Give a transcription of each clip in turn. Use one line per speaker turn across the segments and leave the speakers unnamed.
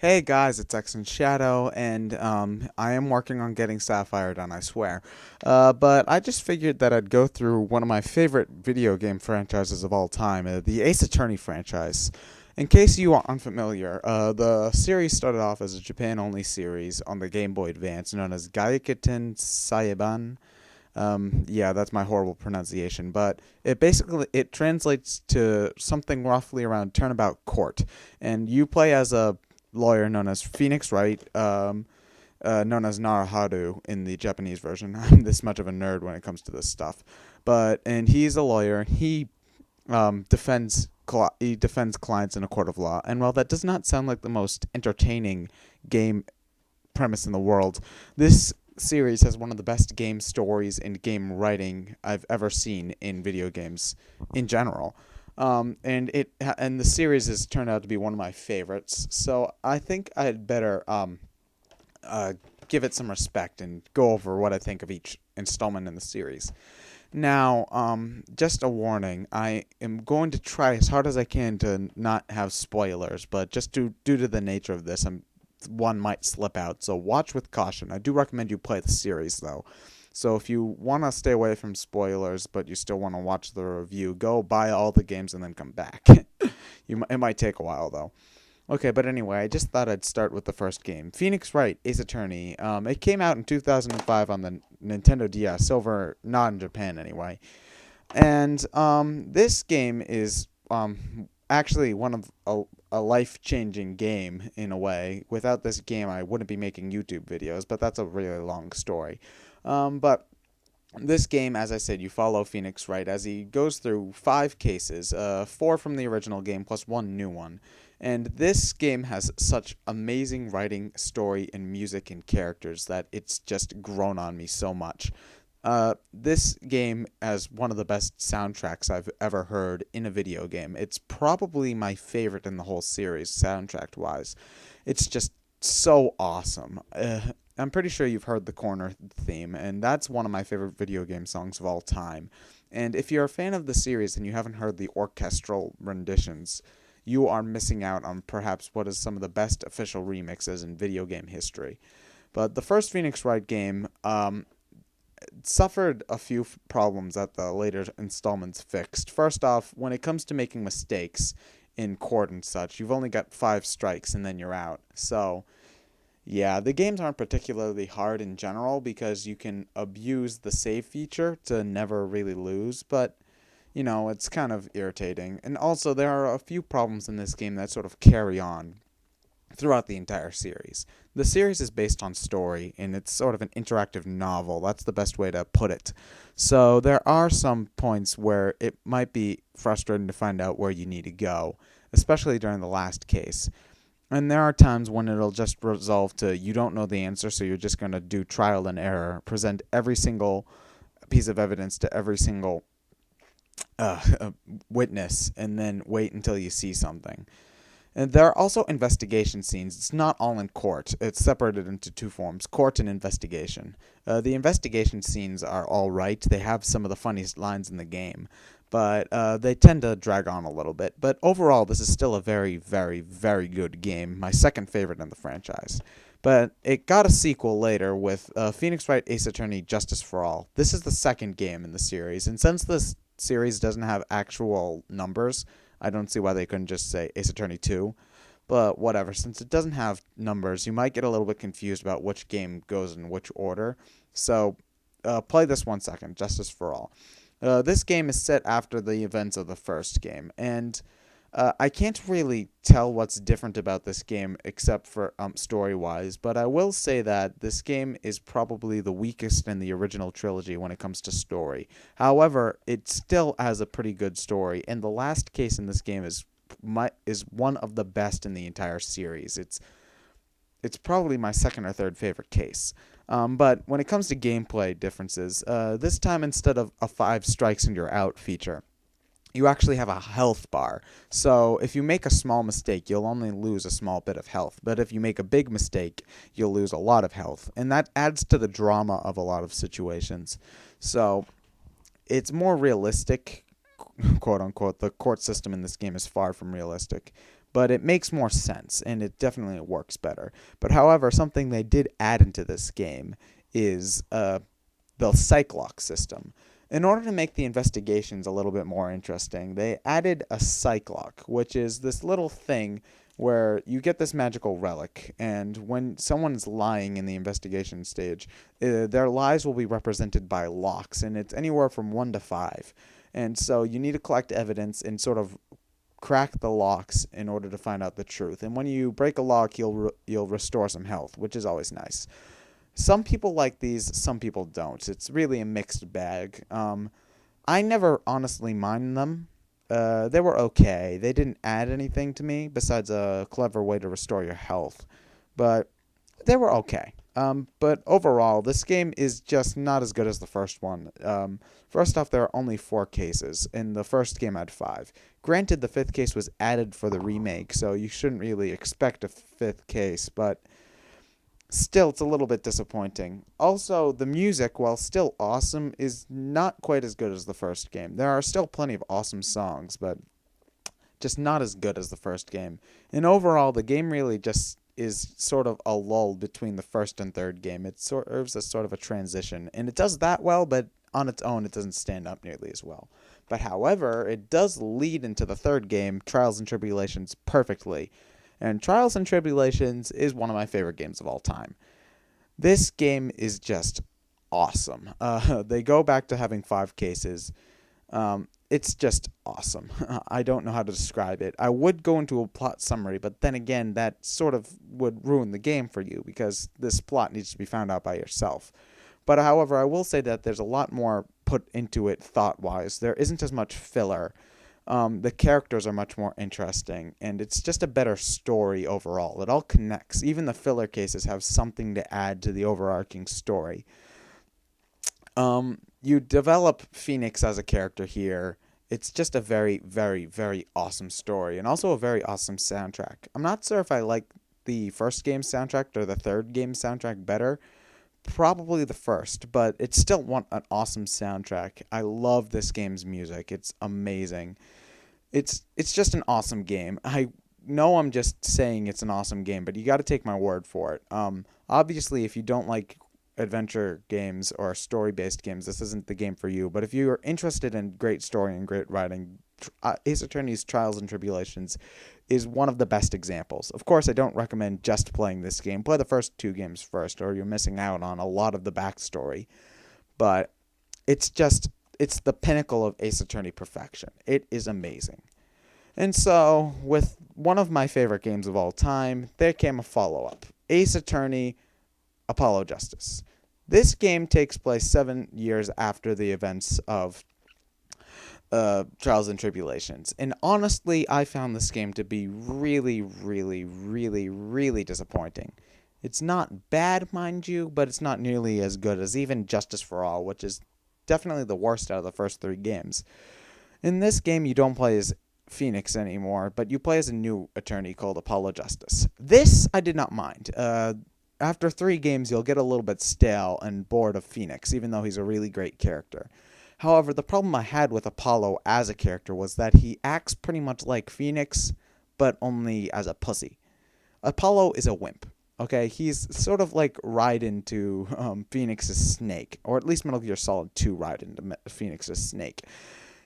Hey guys, it's ExandShadow, and I am working on getting Sapphire done, I swear. But I just figured that I'd go through one of my favorite video game franchises of all time, the Ace Attorney franchise. In case you are unfamiliar, the series started off as a Japan-only series on the Game Boy Advance known as Gaiketen Saiban. Yeah, that's my horrible pronunciation, but it translates to something roughly around Turnabout Court, and you play as a lawyer known as Phoenix Wright, known as Naraharu in the Japanese version. I'm this much of a nerd when it comes to this stuff, and he's a lawyer. He defends clients in a court of law, and while that does not sound like the most entertaining game premise in the world, this series has one of the best game stories and game writing I've ever seen in video games in general. And the series has turned out to be one of my favorites. So I think I'd better uh, give it some respect and go over what I think of each installment in the series. Now, just a warning: I am going to try as hard as I can to not have spoilers, but just due to the nature of this, one might slip out. So watch with caution. I do recommend you play the series though. So if you want to stay away from spoilers, but you still want to watch the review, go buy all the games and then come back. It might take a while though. Okay, but anyway, I just thought I'd start with the first game, Phoenix Wright Ace Attorney. It came out in 2005 on the Nintendo DS, over not in Japan anyway. And this game is actually one of a life-changing game in a way. Without this game, I wouldn't be making YouTube videos, but that's a really long story. But this game, as I said, you follow Phoenix Wright as he goes through 5 cases, 4 from the original game plus 1 new one. And this game has such amazing writing, story, and music and characters that it's just grown on me so much. This game has one of the best soundtracks I've ever heard in a video game. It's probably my favorite in the whole series, soundtrack wise. It's just so awesome. I'm pretty sure you've heard the corner theme, and that's one of my favorite video game songs of all time. And if you're a fan of the series and you haven't heard the orchestral renditions, you are missing out on perhaps what is some of the best official remixes in video game history. But the first Phoenix Wright game suffered a few problems that the later installments fixed. First off, when it comes to making mistakes in court and such, you've only got 5 strikes and then you're out. So, yeah, the games aren't particularly hard in general because you can abuse the save feature to never really lose, but it's kind of irritating. And also, there are a few problems in this game that sort of carry on throughout the entire series. The series is based on story, and it's sort of an interactive novel. That's the best way to put it. So there are some points where it might be frustrating to find out where you need to go, especially during the last case. And there are times when it'll just resolve to you don't know the answer, so you're just going to do trial and error, present every single piece of evidence to every single witness, and then wait until you see something. And there are also investigation scenes. It's not all in court. It's separated into 2 forms, court and investigation. The investigation scenes are all right. They have some of the funniest lines in the game, but they tend to drag on a little bit. But overall, this is still a very, very, very good game. My second favorite in the franchise. But it got a sequel later with Phoenix Wright Ace Attorney Justice for All. This is the second game in the series, and since this series doesn't have actual numbers, I don't see why they couldn't just say Ace Attorney 2. But whatever, since it doesn't have numbers, you might get a little bit confused about which game goes in which order. So play this 1 second, Justice for All. This game is set after the events of the first game, and I can't really tell what's different about this game except for story-wise, but I will say that this game is probably the weakest in the original trilogy when it comes to story. However, it still has a pretty good story, and the last case in this game is one of the best in the entire series. It's probably my second or third favorite case. But when it comes to gameplay differences, this time instead of a 5 strikes and you're out feature, you actually have a health bar. So if you make a small mistake, you'll only lose a small bit of health. But if you make a big mistake, you'll lose a lot of health. And that adds to the drama of a lot of situations. So it's more realistic, quote unquote. The court system in this game is far from realistic. but it makes more sense, and it definitely works better. But however, something they did add into this game is the psych lock system. In order to make the investigations a little bit more interesting, they added a psych lock, which is this little thing where you get this magical relic, and when someone's lying in the investigation stage, their lies will be represented by locks, and it's anywhere from 1 to 5. And so you need to collect evidence and sort of crack the locks in order to find out the truth. And when you break a lock, you'll restore some health, which is always nice. Some people like these, some people don't. It's really a mixed bag. I never honestly minded them. They were okay. They didn't add anything to me besides a clever way to restore your health. But they were okay. But overall, this game is just not as good as the first one. First off, there are only 4 cases. In the first game, I had 5. Granted, the 5th case was added for the remake, so you shouldn't really expect a 5th case, but still, it's a little bit disappointing. Also, the music, while still awesome, is not quite as good as the first game. There are still plenty of awesome songs, but just not as good as the first game. And overall, the game really just is sort of a lull between the first and third game. It serves as sort of a transition, and it does that well, but on its own, it doesn't stand up nearly as well. But however, it does lead into the third game, Trials and Tribulations, perfectly. And Trials and Tribulations is one of my favorite games of all time. This game is just awesome. They go back to having 5 cases. It's just awesome. I don't know how to describe it. I would go into a plot summary, but then again, that sort of would ruin the game for you because this plot needs to be found out by yourself. But however, I will say that there's a lot more put into it thought-wise. There isn't as much filler. The characters are much more interesting, and it's just a better story overall. It all connects. Even the filler cases have something to add to the overarching story. You develop Phoenix as a character here. It's just a very, very, very awesome story, and also a very awesome soundtrack. I'm not sure if I like the first game's soundtrack or the third game's soundtrack better. Probably the first, but it's still an awesome soundtrack. I love this game's music. It's amazing. It's just an awesome game. I know I'm just saying it's an awesome game, but you got to take my word for it. Obviously, if you don't like adventure games or story-based games, this isn't the game for you. But if you're interested in great story and great writing, Ace Attorney's Trials and Tribulations is one of the best examples. Of course, I don't recommend just playing this game. Play the first 2 games first, or you're missing out on a lot of the backstory. But it's the pinnacle of Ace Attorney perfection. It is amazing. And so, with one of my favorite games of all time, there came a follow-up. Ace Attorney Apollo Justice. This game takes place 7 years after the events of Trials and Tribulations. And honestly, I found this game to be really, really, really, really disappointing. It's not bad, mind you, but it's not nearly as good as even Justice for All, which is definitely the worst out of the first 3 games. In this game, you don't play as Phoenix anymore, but you play as a new attorney called Apollo Justice. This I did not mind. After 3 games, you'll get a little bit stale and bored of Phoenix, even though he's a really great character. However, the problem I had with Apollo as a character was that he acts pretty much like Phoenix, but only as a pussy. Apollo is a wimp, okay? He's sort of like Raiden to Phoenix's Snake, or at least Metal Gear Solid 2 Raiden to Phoenix's Snake.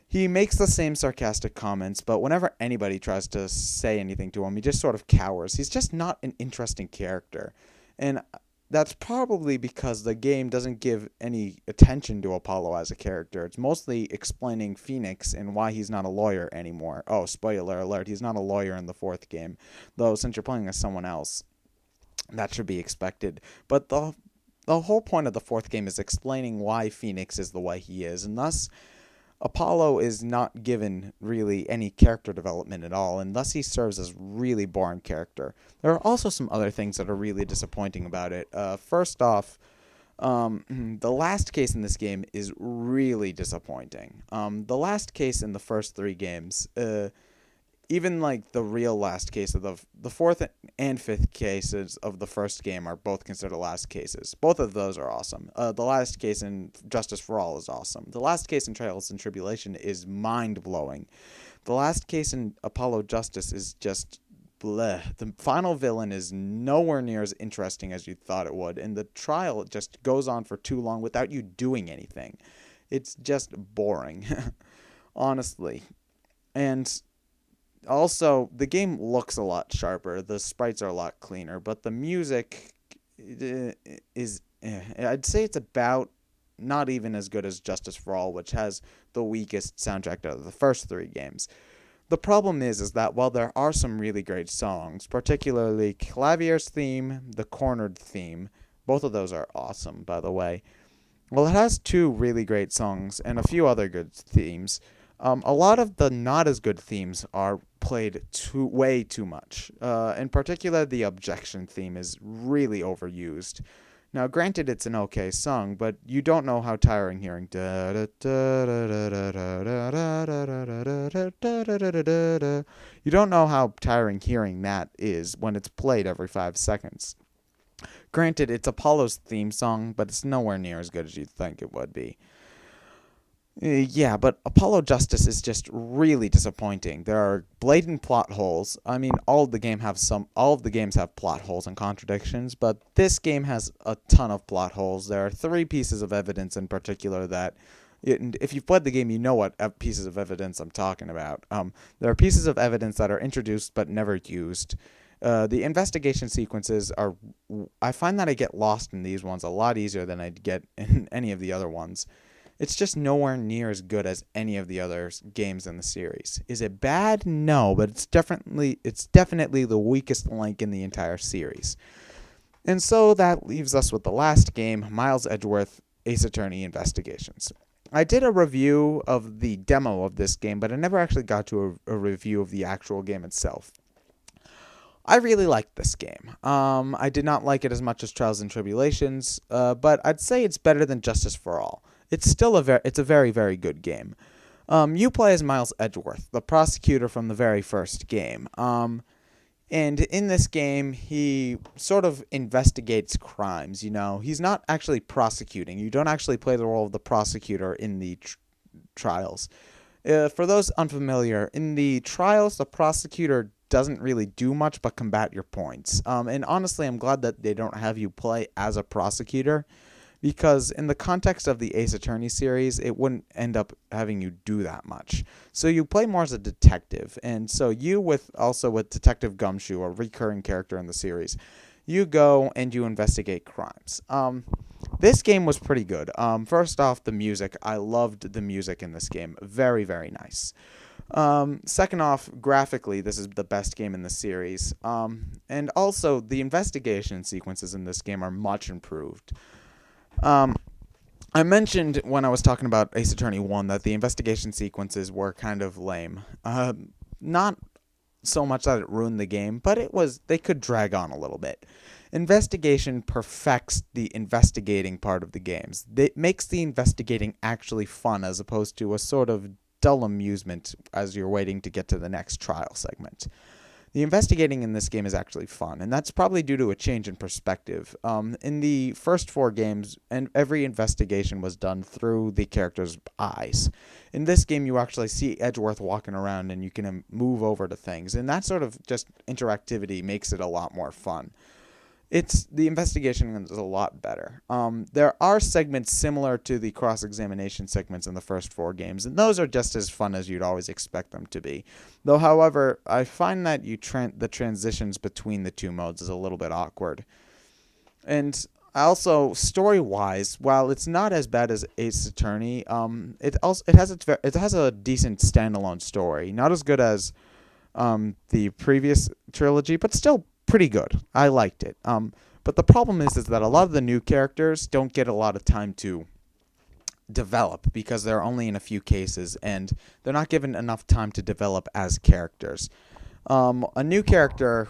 He makes the same sarcastic comments, but whenever anybody tries to say anything to him, he just sort of cowers. He's just not an interesting character. And that's probably because the game doesn't give any attention to Apollo as a character. It's mostly explaining Phoenix and why he's not a lawyer anymore. Oh, spoiler alert, he's not a lawyer in the 4th game. Though, since you're playing as someone else, that should be expected. But the whole point of the 4th game is explaining why Phoenix is the way he is, and thus Apollo is not given really any character development at all, and thus he serves as a really boring character. There are also some other things that are really disappointing about it. First off, the last case in this game is really disappointing. The last case in the first 3 games, even like the real last case of the 4th and 5th cases of the first game are both considered last cases. Both of those are awesome. The last case in Justice for All is awesome. The last case in Trials and Tribulation is mind-blowing. The last case in Apollo Justice is just bleh. The final villain is nowhere near as interesting as you thought it would, and the trial just goes on for too long without you doing anything. It's just boring, honestly. And also, the game looks a lot sharper, the sprites are a lot cleaner, but the music is, I'd say it's about not even as good as Justice for All, which has the weakest soundtrack out of the first 3 games. The problem is that while there are some really great songs, particularly Clavier's theme, the Cornered theme, both of those are awesome, by the way. Well, it has 2 really great songs and a few other good themes. A lot of the not as good themes are played way too much. In particular, the Objection theme is really overused. Now, granted, it's an okay song, but you don't know how tiring hearing you don't know how tiring hearing that is when it's played every 5 seconds. Granted, it's Apollo's theme song, but it's nowhere near as good as you'd think it would be. Yeah, but Apollo Justice is just really disappointing. There are blatant plot holes. I mean, all of the games have plot holes and contradictions, but this game has a ton of plot holes. There are 3 pieces of evidence in particular that, if you've played the game, you know what pieces of evidence I'm talking about. There are pieces of evidence that are introduced but never used. The investigation sequences are... I find that I get lost in these ones a lot easier than I'd get in any of the other ones. It's just nowhere near as good as any of the other games in the series. Is it bad? No, but it's definitely the weakest link in the entire series. And so that leaves us with the last game, Miles Edgeworth, Ace Attorney Investigations. I did a review of the demo of this game, but I never actually got to a review of the actual game itself. I really liked this game. I did not like it as much as Trials and Tribulations, but I'd say it's better than Justice for All. It's still a very, very good game. You play as Miles Edgeworth, the prosecutor from the very first game. And in this game, he sort of investigates crimes, He's not actually prosecuting. You don't actually play the role of the prosecutor in the trials. For those unfamiliar, in the trials, the prosecutor doesn't really do much but combat your points. And honestly, I'm glad that they don't have you play as a prosecutor, because in the context of the Ace Attorney series, it wouldn't end up having you do that much. So you play more as a detective, and so you with Detective Gumshoe, a recurring character in the series, you go and you investigate crimes. This game was pretty good. First off, the music. I loved the music in this game. Very, very nice. Second off, graphically, this is the best game in the series. And also, the investigation sequences in this game are much improved. I mentioned when I was talking about Ace Attorney 1 that the investigation sequences were kind of lame. Not so much that it ruined the game, but they could drag on a little bit. Investigation perfects the investigating part of the games. It makes the investigating actually fun as opposed to a sort of dull amusement as you're waiting to get to the next trial segment. The investigating in this game is actually fun, and that's probably due to a change in perspective. In the first 4 games, and every investigation was done through the character's eyes. In this game, you actually see Edgeworth walking around, and you can move over to things, and that sort of just interactivity makes it a lot more fun. The investigation is a lot better. There are segments similar to the cross-examination segments in the first 4 games, and those are just as fun as you'd always expect them to be. Though, however, I find that the transitions between the 2 modes is a little bit awkward. And also, story-wise, while it's not as bad as Ace Attorney, it has a decent standalone story. Not as good as the previous trilogy, but still pretty good. I liked it. But the problem is that a lot of the new characters don't get a lot of time to develop because they're only in a few cases, and they're not given enough time to develop as characters. A new character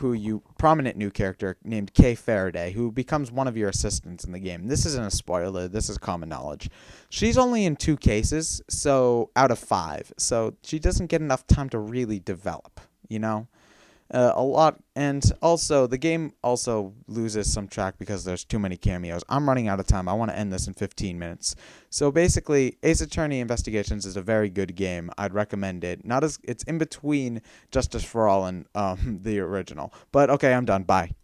prominent new character named Kay Faraday, who becomes one of your assistants in the game. This isn't a spoiler. This is common knowledge. She's only in 2 cases, so out of 5. So she doesn't get enough time to really develop, a lot. And also, the game also loses some track because there's too many cameos. I'm running out of time. I want to end this in 15 minutes. So basically, Ace Attorney Investigations is a very good game. I'd recommend it. Not as it's in between Justice for All and the original. But okay, I'm done. Bye.